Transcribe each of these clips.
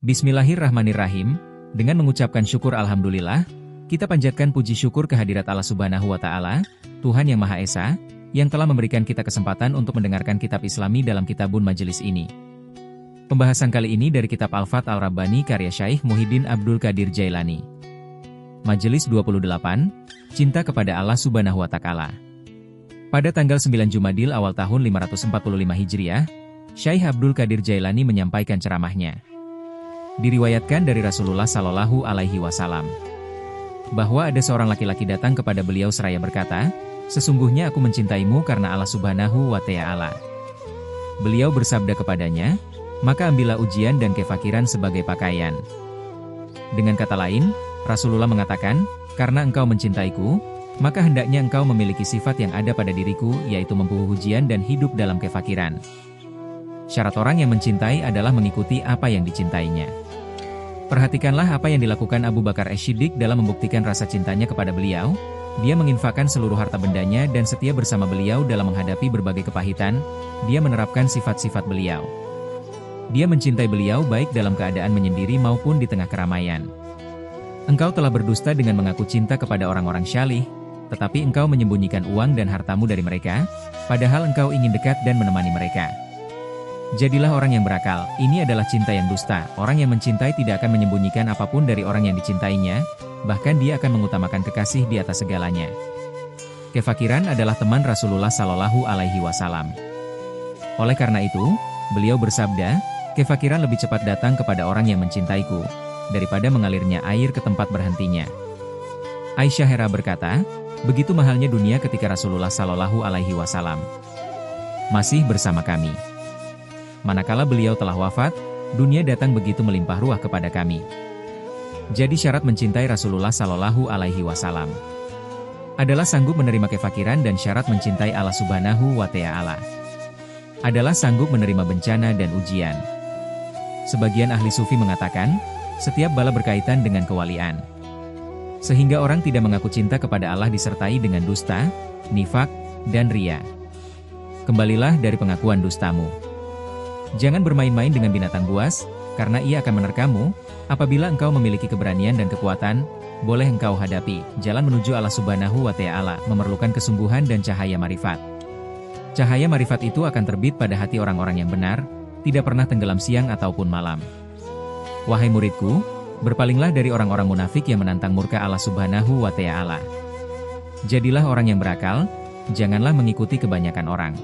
Bismillahirrahmanirrahim, dengan mengucapkan syukur Alhamdulillah, kita panjatkan puji syukur kehadirat Allah Subhanahu wa Ta'ala, Tuhan yang Maha Esa, yang telah memberikan kita kesempatan untuk mendengarkan kitab Islami dalam kitabun majelis ini. Pembahasan kali ini dari kitab Al-Fath Al-Rabbani karya Syaikh Muhyiddin Abdul Qadir Jailani. Majelis 28, Cinta kepada Allah Subhanahu wa Ta'ala. Pada tanggal 9 Jumadil awal tahun 545 Hijriah, Syaikh Abdul Qadir Jailani menyampaikan ceramahnya. Diriwayatkan dari Rasulullah Shallallahu Alaihi Wasallam bahwa ada seorang laki-laki datang kepada beliau seraya berkata, "Sesungguhnya aku mencintaimu karena Allah Subhanahu wa Ta'ala." Beliau bersabda kepadanya, "Maka ambillah ujian dan kefakiran sebagai pakaian." Dengan kata lain, Rasulullah mengatakan, "Karena engkau mencintaiku, maka hendaknya engkau memiliki sifat yang ada pada diriku, yaitu mempunyai ujian dan hidup dalam kefakiran." Syarat orang yang mencintai adalah mengikuti apa yang dicintainya. Perhatikanlah apa yang dilakukan Abu Bakar As-Siddiq dalam membuktikan rasa cintanya kepada beliau. Dia menginfakkan seluruh harta bendanya dan setia bersama beliau dalam menghadapi berbagai kepahitan. Dia menerapkan sifat-sifat beliau. Dia mencintai beliau baik dalam keadaan menyendiri maupun di tengah keramaian. Engkau telah berdusta dengan mengaku cinta kepada orang-orang syalih, tetapi engkau menyembunyikan uang dan hartamu dari mereka, padahal engkau ingin dekat dan menemani mereka. Jadilah orang yang berakal, ini adalah cinta yang dusta. Orang yang mencintai tidak akan menyembunyikan apapun dari orang yang dicintainya, bahkan dia akan mengutamakan kekasih di atas segalanya. Kefakiran adalah teman Rasulullah Shallallahu Alaihi Wasallam. Oleh karena itu, beliau bersabda, kefakiran lebih cepat datang kepada orang yang mencintaiku, daripada mengalirnya air ke tempat berhentinya. Aisyah Hera berkata, begitu mahalnya dunia ketika Rasulullah Shallallahu Alaihi Wasallam masih bersama kami. Manakala beliau telah wafat, dunia datang begitu melimpah ruah kepada kami. Jadi syarat mencintai Rasulullah Shallallahu Alaihi Wasallam adalah sanggup menerima kefakiran, dan syarat mencintai Allah Subhanahu wa Ta'ala adalah sanggup menerima bencana dan ujian. Sebagian ahli sufi mengatakan, setiap bala berkaitan dengan kewalian. Sehingga orang tidak mengaku cinta kepada Allah disertai dengan dusta, nifak, dan ria. Kembalilah dari pengakuan dustamu. Jangan bermain-main dengan binatang buas, karena ia akan menerkammu. Apabila engkau memiliki keberanian dan kekuatan, boleh engkau hadapi. Jalan menuju Allah Subhanahu wa Ta'ala memerlukan kesungguhan dan cahaya marifat. Cahaya marifat itu akan terbit pada hati orang-orang yang benar, tidak pernah tenggelam siang ataupun malam. Wahai muridku, berpalinglah dari orang-orang munafik yang menantang murka Allah Subhanahu wa Ta'ala. Jadilah orang yang berakal, janganlah mengikuti kebanyakan orang.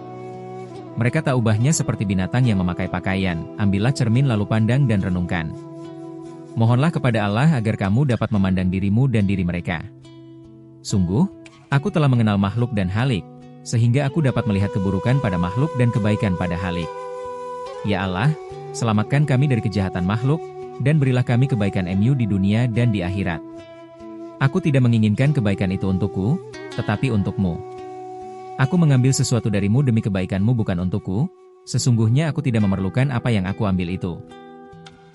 Mereka tak ubahnya seperti binatang yang memakai pakaian. Ambillah cermin lalu pandang dan renungkan. Mohonlah kepada Allah agar kamu dapat memandang dirimu dan diri mereka. Sungguh, aku telah mengenal makhluk dan halik, sehingga aku dapat melihat keburukan pada makhluk dan kebaikan pada halik. Ya Allah, selamatkan kami dari kejahatan makhluk, dan berilah kami kebaikan di dunia dan di akhirat. Aku tidak menginginkan kebaikan itu untukku, tetapi untukmu. Aku mengambil sesuatu darimu demi kebaikanmu, bukan untukku. Sesungguhnya aku tidak memerlukan apa yang aku ambil itu.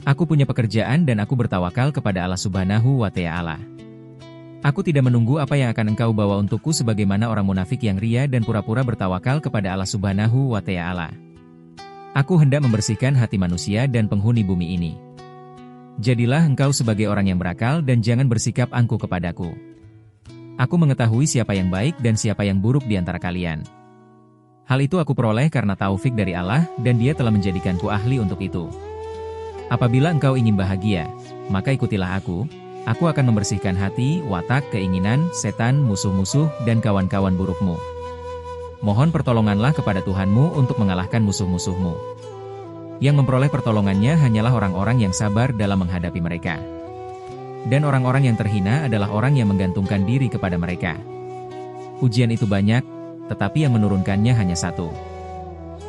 Aku punya pekerjaan dan aku bertawakal kepada Allah Subhanahu wa Ta'ala. Aku tidak menunggu apa yang akan engkau bawa untukku sebagaimana orang munafik yang ria dan pura-pura bertawakal kepada Allah Subhanahu wa Ta'ala. Aku hendak membersihkan hati manusia dan penghuni bumi ini. Jadilah engkau sebagai orang yang berakal dan jangan bersikap angkuh kepadaku. Aku mengetahui siapa yang baik dan siapa yang buruk di antara kalian. Hal itu aku peroleh karena taufik dari Allah, dan Dia telah menjadikanku ahli untuk itu. Apabila engkau ingin bahagia, maka ikutilah aku. Aku akan membersihkan hati, watak, keinginan, setan, musuh-musuh, dan kawan-kawan burukmu. Mohon pertolonganlah kepada Tuhanmu untuk mengalahkan musuh-musuhmu. Yang memperoleh pertolongannya hanyalah orang-orang yang sabar dalam menghadapi mereka. Dan orang-orang yang terhina adalah orang yang menggantungkan diri kepada mereka. Ujian itu banyak, tetapi yang menurunkannya hanya satu.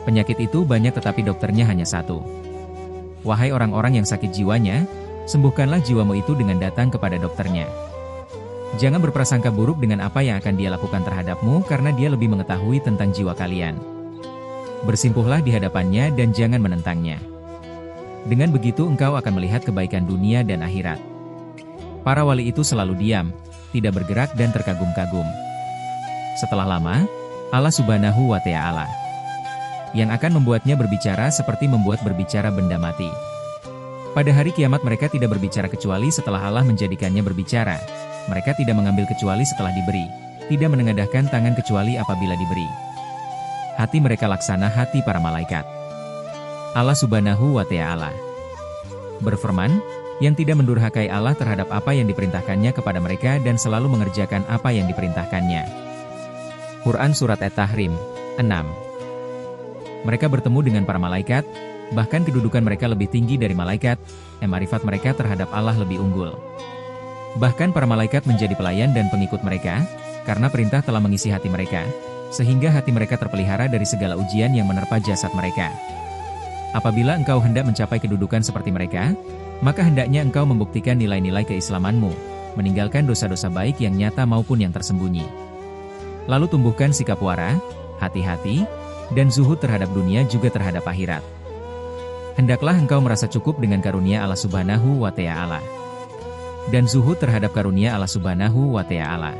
Penyakit itu banyak tetapi dokternya hanya satu. Wahai orang-orang yang sakit jiwanya, sembuhkanlah jiwamu itu dengan datang kepada dokternya. Jangan berprasangka buruk dengan apa yang akan dia lakukan terhadapmu, karena dia lebih mengetahui tentang jiwa kalian. Bersimpuhlah di hadapannya dan jangan menentangnya. Dengan begitu engkau akan melihat kebaikan dunia dan akhirat. Para wali itu selalu diam, tidak bergerak dan terkagum-kagum. Setelah lama, Allah Subhanahu wa Ta'ala yang akan membuatnya berbicara seperti membuat berbicara benda mati. Pada hari kiamat mereka tidak berbicara kecuali setelah Allah menjadikannya berbicara. Mereka tidak mengambil kecuali setelah diberi. Tidak menengadahkan tangan kecuali apabila diberi. Hati mereka laksana hati para malaikat. Allah Subhanahu wa Ta'ala berfirman, yang tidak mendurhakai Allah terhadap apa yang diperintahkannya kepada mereka dan selalu mengerjakan apa yang diperintahkannya. Quran Surat At-Tahrim 6. Mereka bertemu dengan para malaikat, bahkan kedudukan mereka lebih tinggi dari malaikat, ma'rifat mereka terhadap Allah lebih unggul. Bahkan para malaikat menjadi pelayan dan pengikut mereka, karena perintah telah mengisi hati mereka, sehingga hati mereka terpelihara dari segala ujian yang menerpa jasad mereka. Apabila engkau hendak mencapai kedudukan seperti mereka, maka hendaknya engkau membuktikan nilai-nilai keislamanmu, meninggalkan dosa-dosa baik yang nyata maupun yang tersembunyi. Lalu tumbuhkan sikap wara, hati-hati, dan zuhud terhadap dunia juga terhadap akhirat. Hendaklah engkau merasa cukup dengan karunia Allah Subhanahu wa Ta'ala. Dan zuhud terhadap karunia Allah Subhanahu wa Ta'ala.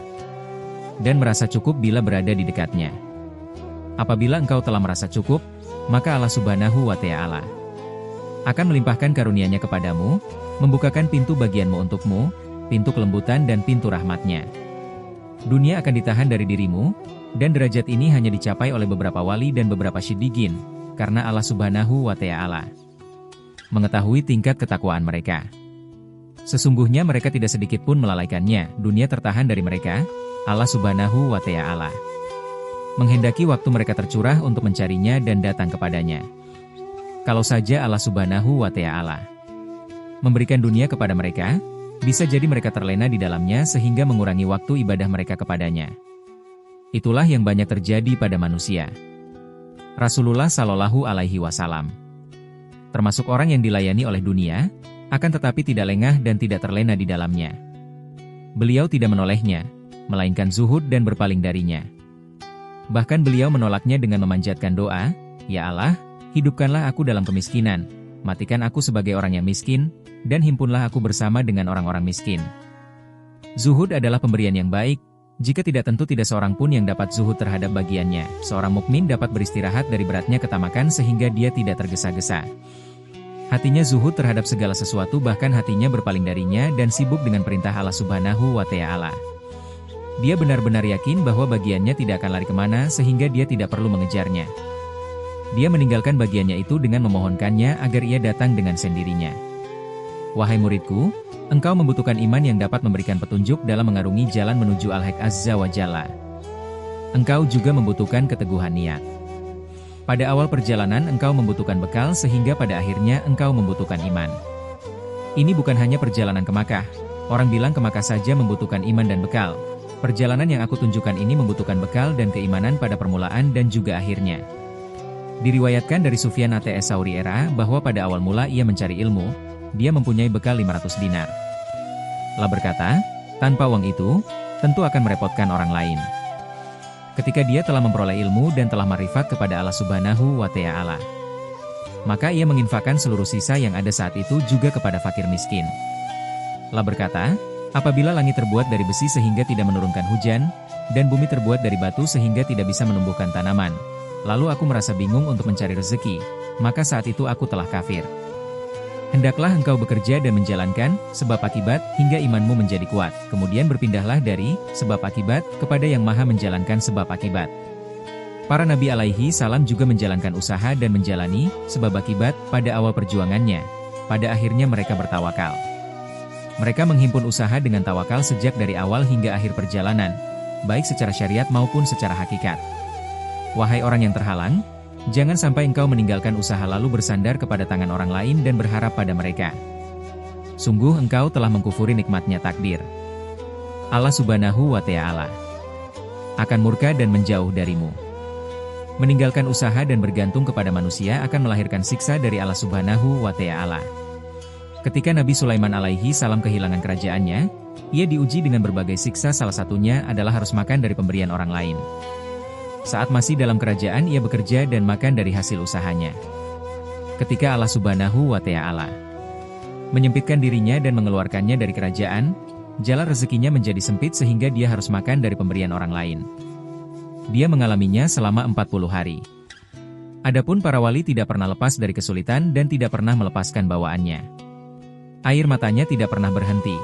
Dan merasa cukup bila berada di dekatnya. Apabila engkau telah merasa cukup, maka Allah Subhanahu wa Ta'ala akan melimpahkan karunia-Nya kepadamu, membukakan pintu bagianmu untukmu, pintu kelembutan dan pintu rahmat-Nya. Dunia akan ditahan dari dirimu, dan derajat ini hanya dicapai oleh beberapa wali dan beberapa syiddiqin, karena Allah Subhanahu wa Ta'ala mengetahui tingkat ketakwaan mereka. Sesungguhnya mereka tidak sedikit pun melalaikannya, dunia tertahan dari mereka, Allah Subhanahu wa Ta'ala menghendaki waktu mereka tercurah untuk mencarinya dan datang kepadanya. Kalau saja Allah Subhanahu wa Ta'ala memberikan dunia kepada mereka, bisa jadi mereka terlena di dalamnya sehingga mengurangi waktu ibadah mereka kepadanya. Itulah yang banyak terjadi pada manusia. Rasulullah Shallallahu Alaihi Wasallam termasuk orang yang dilayani oleh dunia, akan tetapi tidak lengah dan tidak terlena di dalamnya. Beliau tidak menolehnya, melainkan zuhud dan berpaling darinya. Bahkan beliau menolaknya dengan memanjatkan doa, "Ya Allah, hidupkanlah aku dalam kemiskinan, matikan aku sebagai orang yang miskin, dan himpunlah aku bersama dengan orang-orang miskin." Zuhud adalah pemberian yang baik. Jika tidak, tentu tidak seorang pun yang dapat zuhud terhadap bagiannya. Seorang mukmin dapat beristirahat dari beratnya ketamakan sehingga dia tidak tergesa-gesa. Hatinya zuhud terhadap segala sesuatu, bahkan hatinya berpaling darinya dan sibuk dengan perintah Allah Subhanahu wa Ta'ala. Dia benar-benar yakin bahwa bagiannya tidak akan lari kemana sehingga dia tidak perlu mengejarnya. Dia meninggalkan bagiannya itu dengan memohonkannya agar ia datang dengan sendirinya. Wahai muridku, engkau membutuhkan iman yang dapat memberikan petunjuk dalam mengarungi jalan menuju Al-Haq Azza wa Jalla. Engkau juga membutuhkan keteguhan niat. Pada awal perjalanan engkau membutuhkan bekal sehingga pada akhirnya engkau membutuhkan iman. Ini bukan hanya perjalanan ke Makkah. Orang bilang ke Makkah saja membutuhkan iman dan bekal. Perjalanan yang aku tunjukkan ini membutuhkan bekal dan keimanan pada permulaan dan juga akhirnya. Diriwayatkan dari Sufyan Ats-Tsauri bahwa pada awal mula ia mencari ilmu, dia mempunyai bekal 500 dinar. Allah berkata, tanpa uang itu, tentu akan merepotkan orang lain. Ketika dia telah memperoleh ilmu dan telah ma'rifat kepada Allah Subhanahu wa Ta'ala, maka ia menginfakkan seluruh sisa yang ada saat itu juga kepada fakir miskin. Allah berkata, apabila langit terbuat dari besi sehingga tidak menurunkan hujan, dan bumi terbuat dari batu sehingga tidak bisa menumbuhkan tanaman, lalu aku merasa bingung untuk mencari rezeki, maka saat itu aku telah kafir. Hendaklah engkau bekerja dan menjalankan sebab akibat hingga imanmu menjadi kuat. Kemudian berpindahlah dari sebab akibat kepada yang maha menjalankan sebab akibat. Para nabi alaihi salam juga menjalankan usaha dan menjalani sebab akibat pada awal perjuangannya. Pada akhirnya mereka bertawakal. Mereka menghimpun usaha dengan tawakal sejak dari awal hingga akhir perjalanan, baik secara syariat maupun secara hakikat. Wahai orang yang terhalang, jangan sampai engkau meninggalkan usaha lalu bersandar kepada tangan orang lain dan berharap pada mereka. Sungguh engkau telah mengkufuri nikmatnya takdir. Allah Subhanahu wa Ta'ala akan murka dan menjauh darimu. Meninggalkan usaha dan bergantung kepada manusia akan melahirkan siksa dari Allah Subhanahu wa Ta'ala. Ketika Nabi Sulaiman alaihi salam kehilangan kerajaannya, ia diuji dengan berbagai siksa, salah satunya adalah harus makan dari pemberian orang lain. Saat masih dalam kerajaan ia bekerja dan makan dari hasil usahanya. Ketika Allah Subhanahu wa Ta'ala menyempitkan dirinya dan mengeluarkannya dari kerajaan, jalan rezekinya menjadi sempit sehingga dia harus makan dari pemberian orang lain. Dia mengalaminya selama 40 hari. Adapun para wali tidak pernah lepas dari kesulitan dan tidak pernah melepaskan bawaannya. Air matanya tidak pernah berhenti.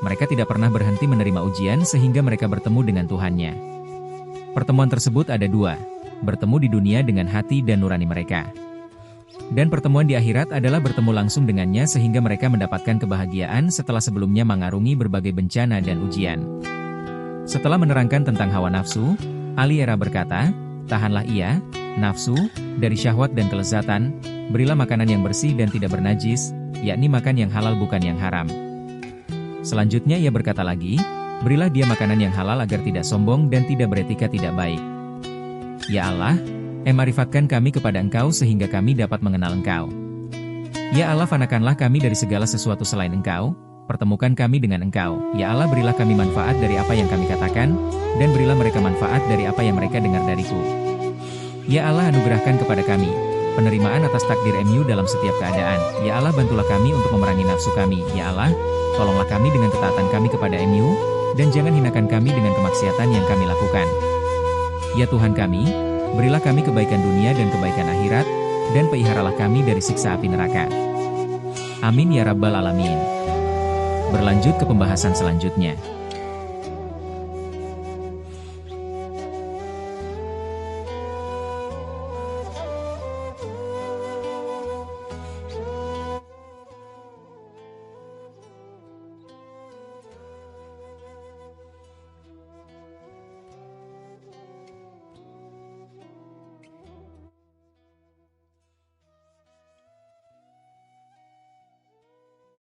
Mereka tidak pernah berhenti menerima ujian sehingga mereka bertemu dengan Tuhannya. Pertemuan tersebut ada dua, bertemu di dunia dengan hati dan nurani mereka. Dan pertemuan di akhirat adalah bertemu langsung dengannya sehingga mereka mendapatkan kebahagiaan setelah sebelumnya mengarungi berbagai bencana dan ujian. Setelah menerangkan tentang hawa nafsu, Ali Era berkata, "Tahanlah ia, nafsu, dari syahwat dan kelezatan, berilah makanan yang bersih dan tidak bernajis, yakni makan yang halal bukan yang haram." Selanjutnya ia berkata lagi, "Berilah dia makanan yang halal agar tidak sombong dan tidak beretika tidak baik." Ya Allah, marifatkan kami kepada Engkau sehingga kami dapat mengenal Engkau. Ya Allah, fanakanlah kami dari segala sesuatu selain Engkau, pertemukan kami dengan Engkau. Ya Allah, berilah kami manfaat dari apa yang kami katakan, dan berilah mereka manfaat dari apa yang mereka dengar dariku. Ya Allah, anugerahkan kepada kami penerimaan atas takdir MU dalam setiap keadaan. Ya Allah, bantulah kami untuk memerangi nafsu kami. Ya Allah, tolonglah kami dengan ketaatan kami kepada MU, dan jangan hinakan kami dengan kemaksiatan yang kami lakukan. Ya Tuhan kami, berilah kami kebaikan dunia dan kebaikan akhirat, dan peliharalah kami dari siksa api neraka. Amin ya Rabbal Alamin. Berlanjut ke pembahasan selanjutnya.